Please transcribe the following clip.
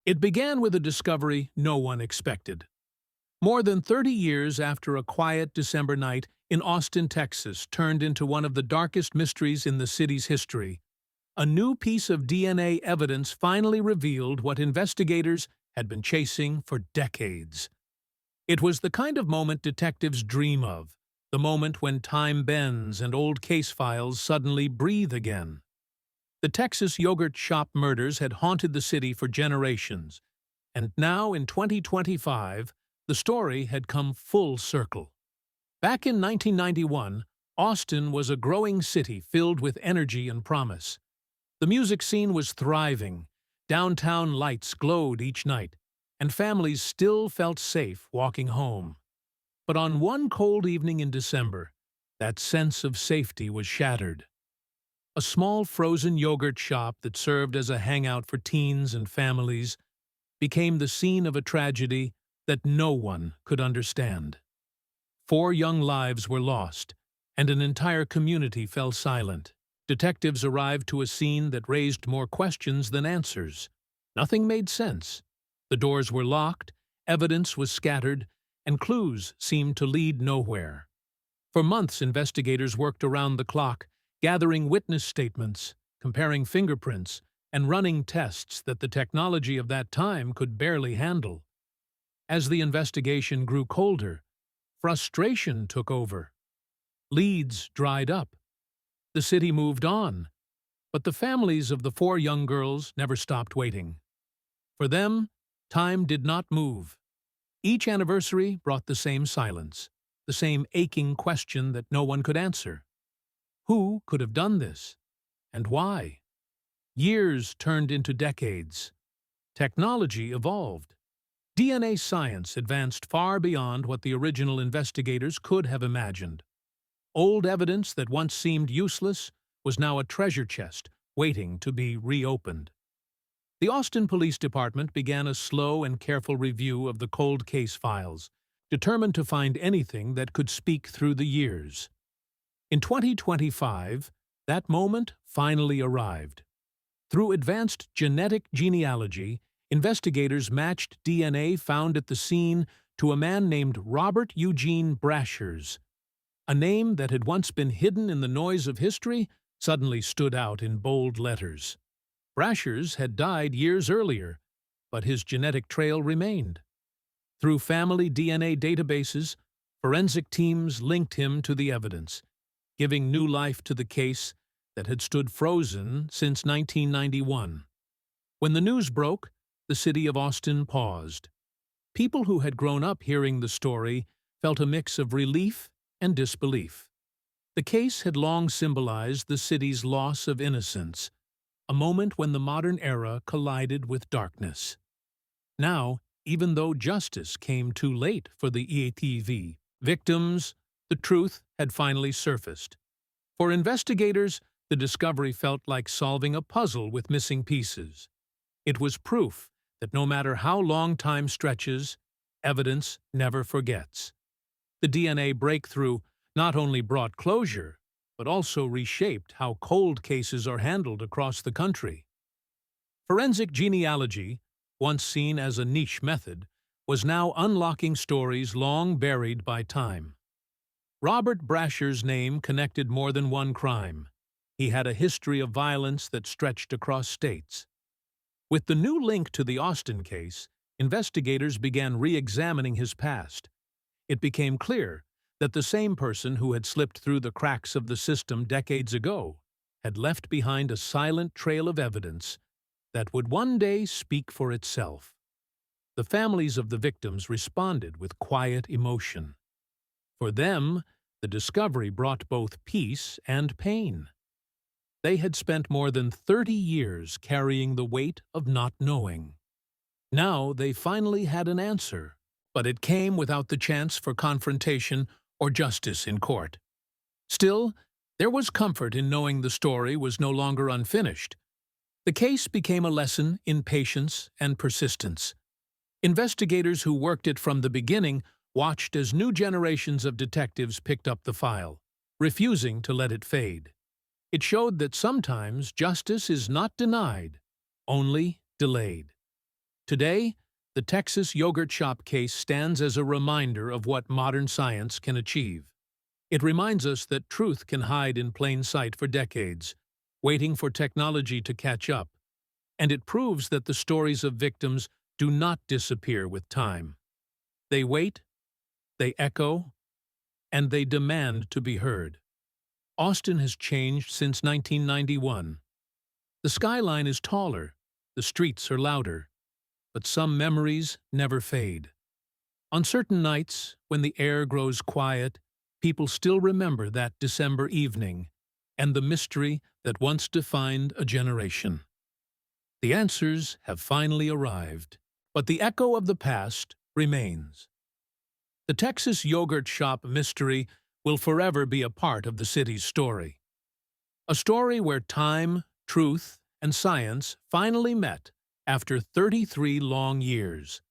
It began with a discovery no one expected. More than 30 years after a quiet December night in Austin, Texas, turned into one of the darkest mysteries in the city's history, a new piece of DNA evidence finally revealed what investigators had been chasing for decades. It was the kind of moment detectives dream of, the moment when time bends and old case files suddenly breathe again. The Texas yogurt shop murders had haunted the city for generations, and now in 2025, the story had come full circle. Back in 1991, Austin was a growing city filled with energy and promise. The music scene was thriving, downtown lights glowed each night, and families still felt safe walking home. But on one cold evening in December, that sense of safety was shattered. A small frozen yogurt shop that served as a hangout for teens and families became the scene of a tragedy that no one could understand. 4 young lives were lost, and an entire community fell silent. Detectives arrived to a scene that raised more questions than answers. Nothing made sense. The doors were locked, evidence was scattered, and clues seemed to lead nowhere. For months, investigators worked around the clock, gathering witness statements, comparing fingerprints, and running tests that the technology of that time could barely handle. As the investigation grew colder, frustration took over. Leads dried up. The city moved on, but the families of the 4 young girls never stopped waiting. For them, time did not move. Each anniversary brought the same silence, the same aching question that no one could answer. Who could have done this? And why? Years turned into decades. Technology evolved. DNA science advanced far beyond what the original investigators could have imagined. Old evidence that once seemed useless was now a treasure chest waiting to be reopened. The Austin Police Department began a slow and careful review of the cold case files, determined to find anything that could speak through the years. In 2025, that moment finally arrived. Through advanced genetic genealogy, investigators matched DNA found at the scene to a man named Robert Eugene Brashers. A name that had once been hidden in the noise of history suddenly stood out in bold letters. Brashers had died years earlier, but his genetic trail remained. Through family DNA databases, forensic teams linked him to the evidence, giving new life to the case that had stood frozen since 1991. When the news broke, the city of Austin paused. People who had grown up hearing the story felt a mix of relief and disbelief. The case had long symbolized the city's loss of innocence, a moment when the modern era collided with darkness. Now, even though justice came too late for the EATV victims, the truth had finally surfaced. For investigators, the discovery felt like solving a puzzle with missing pieces. It was proof that no matter how long time stretches, evidence never forgets. The DNA breakthrough not only brought closure, but also reshaped how cold cases are handled across the country. Forensic genealogy, once seen as a niche method, was now unlocking stories long buried by time. Robert Brasher's name connected more than one crime. He had a history of violence that stretched across states. With the new link to the Austin case, investigators began re-examining his past. It became clear that the same person who had slipped through the cracks of the system decades ago had left behind a silent trail of evidence that would one day speak for itself. The families of the victims responded with quiet emotion. For them, the discovery brought both peace and pain. They had spent more than 30 years carrying the weight of not knowing. Now they finally had an answer, but it came without the chance for confrontation or justice in court. Still, there was comfort in knowing the story was no longer unfinished. The case became a lesson in patience and persistence. Investigators who worked it from the beginning watched as new generations of detectives picked up the file, refusing to let it fade. It showed that sometimes justice is not denied, only delayed. Today, the Texas yogurt shop case stands as a reminder of what modern science can achieve. It reminds us that truth can hide in plain sight for decades, waiting for technology to catch up, and it proves that the stories of victims do not disappear with time. They wait, they echo, and they demand to be heard. Austin has changed since 1991. The skyline is taller, the streets are louder, but some memories never fade. On certain nights, when the air grows quiet, people still remember that December evening and the mystery that once defined a generation. The answers have finally arrived, but the echo of the past remains. The Texas yogurt shop mystery will forever be a part of the city's story. A story where time, truth, and science finally met after 33 long years.